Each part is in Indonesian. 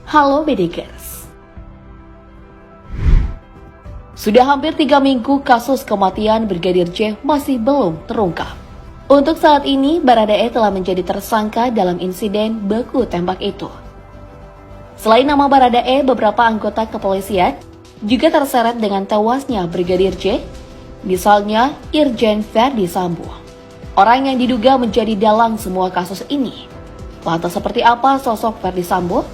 Halo Bedekers. Sudah hampir 3 minggu kasus kematian Brigadir J masih belum terungkap. Untuk saat ini, Baradae telah menjadi tersangka dalam insiden baku tembak itu. Selain nama Baradae, beberapa anggota kepolisian juga terseret dengan tewasnya Brigadir J, misalnya Irjen Verdi Sambo, orang yang diduga menjadi dalang semua kasus ini. Lantas seperti apa sosok Verdi Sambo?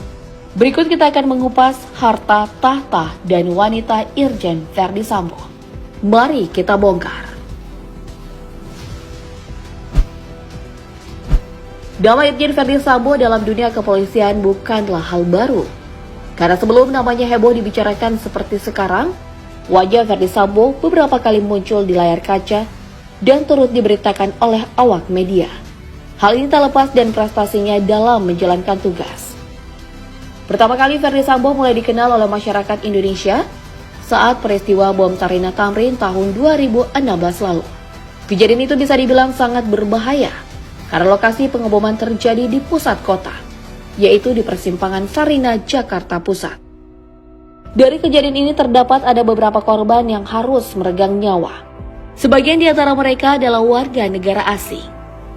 Berikut kita akan mengupas harta, tahta, dan wanita Irjen Verdi Sambo. Mari kita bongkar. Nama Irjen Verdi Sambo dalam dunia kepolisian bukanlah hal baru. Karena sebelum namanya heboh dibicarakan seperti sekarang, wajah Verdi Sambo beberapa kali muncul di layar kaca dan turut diberitakan oleh awak media. Hal ini tak lepas dan prestasinya dalam menjalankan tugas. Pertama kali Verdi Sambo mulai dikenal oleh masyarakat Indonesia saat peristiwa bom Sarinah Tamrin tahun 2016 lalu. Kejadian itu bisa dibilang sangat berbahaya karena lokasi pengeboman terjadi di pusat kota, yaitu di persimpangan Sarinah, Jakarta Pusat. Dari kejadian ini terdapat ada beberapa korban yang harus meregang nyawa. Sebagian di antara mereka adalah warga negara asing.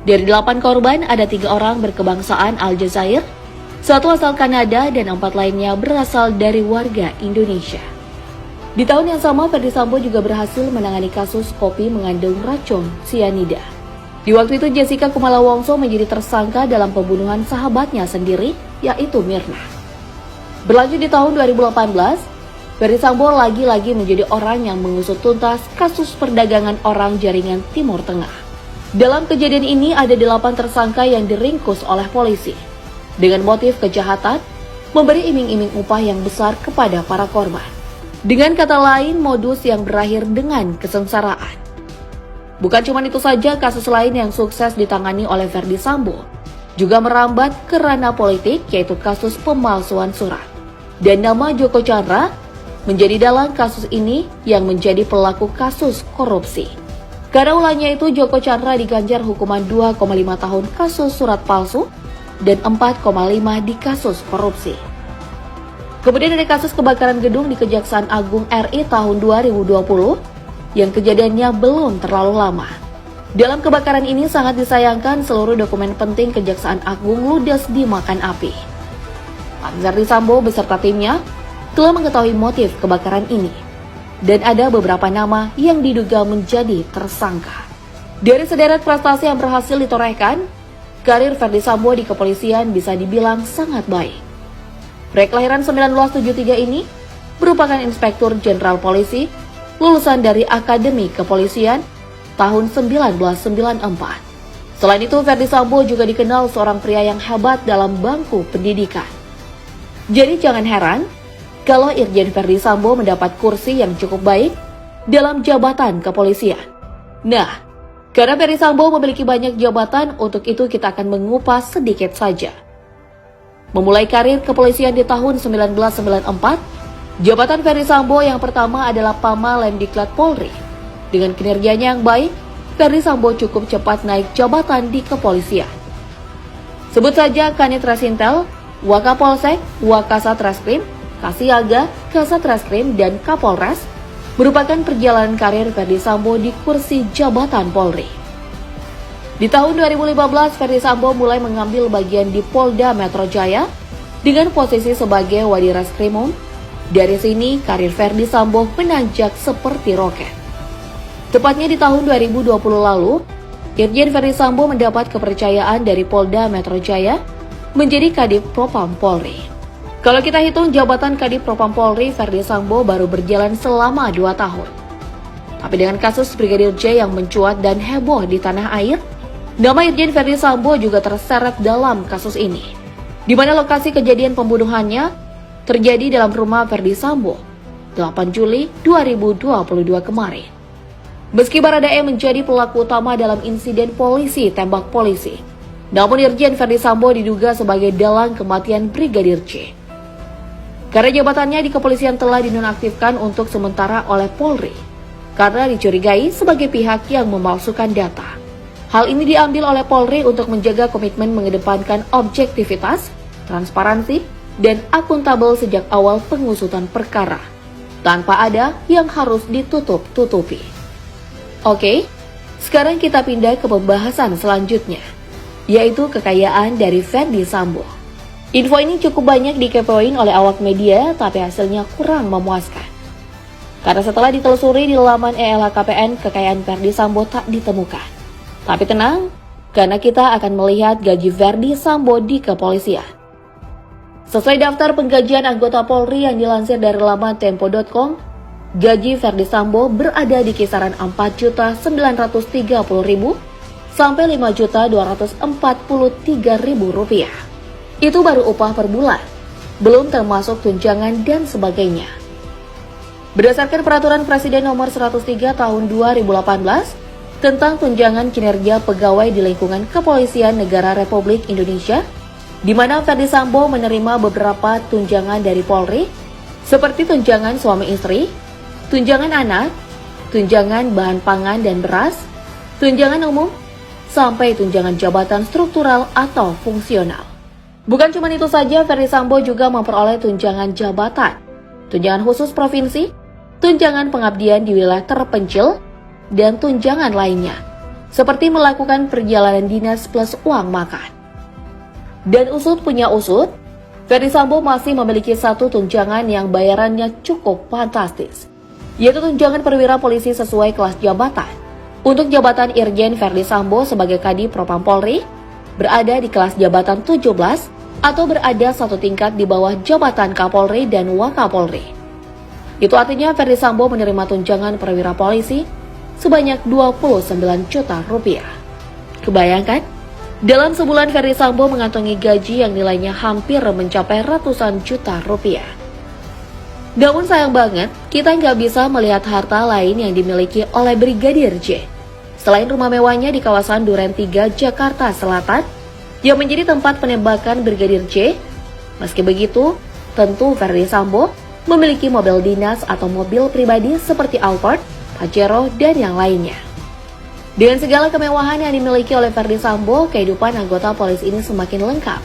Dari 8 korban ada 3 orang berkebangsaan Aljazair, 1 asal Kanada, dan 4 lainnya berasal dari warga Indonesia. Di tahun yang sama, Verdi Sambo juga berhasil menangani kasus kopi mengandung racun sianida. Di waktu itu, Jessica Kumala Wongso menjadi tersangka dalam pembunuhan sahabatnya sendiri, yaitu Mirna. Berlanjut di tahun 2018, Verdi Sambo lagi-lagi menjadi orang yang mengusut tuntas kasus perdagangan orang jaringan Timur Tengah. Dalam kejadian ini ada 8 tersangka yang diringkus oleh polisi dengan motif kejahatan, memberi iming-iming upah yang besar kepada para korban. Dengan kata lain, modus yang berakhir dengan kesengsaraan. Bukan cuma itu saja, kasus lain yang sukses ditangani oleh Verdi Sambo juga merambat ke ranah politik, yaitu kasus pemalsuan surat. Dan nama Joko Chandra menjadi dalang kasus ini yang menjadi pelaku kasus korupsi. Karena ulangnya itu, Joko Chandra diganjar hukuman 2,5 tahun kasus surat palsu dan 4,5 di kasus korupsi. Kemudian ada kasus kebakaran gedung di Kejaksaan Agung RI tahun 2020 yang kejadiannya belum terlalu lama. Dalam kebakaran ini sangat disayangkan seluruh dokumen penting Kejaksaan Agung ludes dimakan api. Verdi Sambo beserta timnya telah mengetahui motif kebakaran ini dan ada beberapa nama yang diduga menjadi tersangka. Dari sederet prestasi yang berhasil ditorehkan, karir Verdi Sambo di kepolisian bisa dibilang sangat baik. Pria kelahiran 1973 ini merupakan Inspektur Jenderal Polisi, lulusan dari Akademi Kepolisian tahun 1994. Selain itu, Verdi Sambo juga dikenal seorang pria yang hebat dalam bangku pendidikan. Jadi jangan heran kalau Irjen Verdi Sambo mendapat kursi yang cukup baik dalam jabatan kepolisian. Nah, karena Verdi Sambo memiliki banyak jabatan, untuk itu kita akan mengupas sedikit saja. Memulai karir kepolisian di tahun 1994, jabatan Verdi Sambo yang pertama adalah Pamalemdiklat Polri. Dengan kinerjanya yang baik, Verdi Sambo cukup cepat naik jabatan di kepolisian. Sebut saja Kanit Resintel, Wakapolsek, Wakasatreskrim, Kasiaga, Kasatreskrim, dan Kapolres merupakan perjalanan karir Verdi Sambo di kursi jabatan Polri. Di tahun 2015, Verdi Sambo mulai mengambil bagian di Polda Metro Jaya dengan posisi sebagai Wadireskrimum. Dari sini, karir Verdi Sambo menanjak seperti roket. Tepatnya di tahun 2020 lalu, Irjen Verdi Sambo mendapat kepercayaan dari Polda Metro Jaya menjadi Kadif Propam Polri. Kalau kita hitung jabatan Kadif Propam Polri, Verdi Sambo baru berjalan selama 2 tahun. Tapi dengan kasus Brigadir J yang mencuat dan heboh di tanah air, nama Irjen Verdi Sambo juga terseret dalam kasus ini, di mana lokasi kejadian pembunuhannya terjadi dalam rumah Verdi Sambo 8 Juli 2022 kemarin. Meski Baradae menjadi pelaku utama dalam insiden polisi tembak polisi, namun Irjen Verdi Sambo diduga sebagai dalang kematian Brigadir J. Karena jabatannya di kepolisian telah dinonaktifkan untuk sementara oleh Polri, karena dicurigai sebagai pihak yang memalsukan data. Hal ini diambil oleh Polri untuk menjaga komitmen mengedepankan objektivitas, transparansi, dan akuntabel sejak awal pengusutan perkara, tanpa ada yang harus ditutup-tutupi. Oke, sekarang kita pindah ke pembahasan selanjutnya, yaitu kekayaan dari Ferdy Sambo. Info ini cukup banyak dikepoin oleh awak media, tapi hasilnya kurang memuaskan. Karena setelah ditelusuri di laman LHKPN, kekayaan Ferdy Sambo tak ditemukan. Tapi tenang, karena kita akan melihat gaji Ferdy Sambo di kepolisian. Sesuai daftar penggajian anggota Polri yang dilansir dari laman tempo.com, gaji Ferdy Sambo berada di kisaran 4.930.000 sampai 5.243.000 rupiah. Itu baru upah per bulan, belum termasuk tunjangan dan sebagainya. Berdasarkan Peraturan Presiden Nomor 103 Tahun 2018 tentang tunjangan kinerja pegawai di lingkungan Kepolisian Negara Republik Indonesia, di mana Ferdy Sambo menerima beberapa tunjangan dari Polri, seperti tunjangan suami istri, tunjangan anak, tunjangan bahan pangan dan beras, tunjangan umum, sampai tunjangan jabatan struktural atau fungsional. Bukan cuma itu saja, Ferdy Sambo juga memperoleh tunjangan jabatan, tunjangan khusus provinsi, tunjangan pengabdian di wilayah terpencil, dan tunjangan lainnya, seperti melakukan perjalanan dinas plus uang makan. Dan usut punya usut, Ferdy Sambo masih memiliki satu tunjangan yang bayarannya cukup fantastis, yaitu tunjangan perwira polisi sesuai kelas jabatan. Untuk jabatan Irjen Ferdy Sambo sebagai Kadif Propam Polri berada di kelas jabatan 17 atau berada satu tingkat di bawah jabatan Kapolri dan Wakapolri. Itu artinya Ferdy Sambo menerima tunjangan perwira polisi sebanyak 29 juta rupiah. Kebayangkan? Dalam sebulan Ferdy Sambo mengantongi gaji yang nilainya hampir mencapai ratusan juta rupiah. Namun sayang banget, kita nggak bisa melihat harta lain yang dimiliki oleh Brigadir J. Selain rumah mewahnya di kawasan Duren 3, Jakarta Selatan, yang menjadi tempat penembakan Brigadir J. Meski begitu, tentu Ferdy Sambo memiliki mobil dinas atau mobil pribadi seperti Alphard, Pajero, dan yang lainnya. Dengan segala kemewahan yang dimiliki oleh Ferdy Sambo, kehidupan anggota polisi ini semakin lengkap.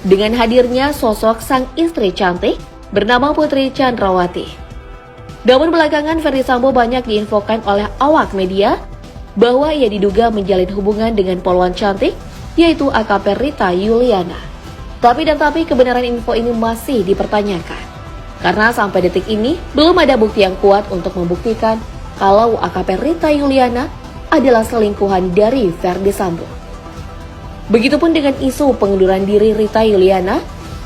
Dengan hadirnya sosok sang istri cantik bernama Putri Chandrawati. Namun belakangan Ferdy Sambo banyak diinfokan oleh awak media bahwa ia diduga menjalin hubungan dengan poluan cantik, yaitu AKP Rita Yuliana. Tapi kebenaran info ini masih dipertanyakan. Karena sampai detik ini belum ada bukti yang kuat untuk membuktikan kalau AKP Rita Yuliana adalah selingkuhan dari Ferdy Sambo. Begitupun dengan isu pengunduran diri Rita Yuliana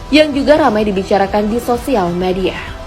yang juga ramai dibicarakan di sosial media.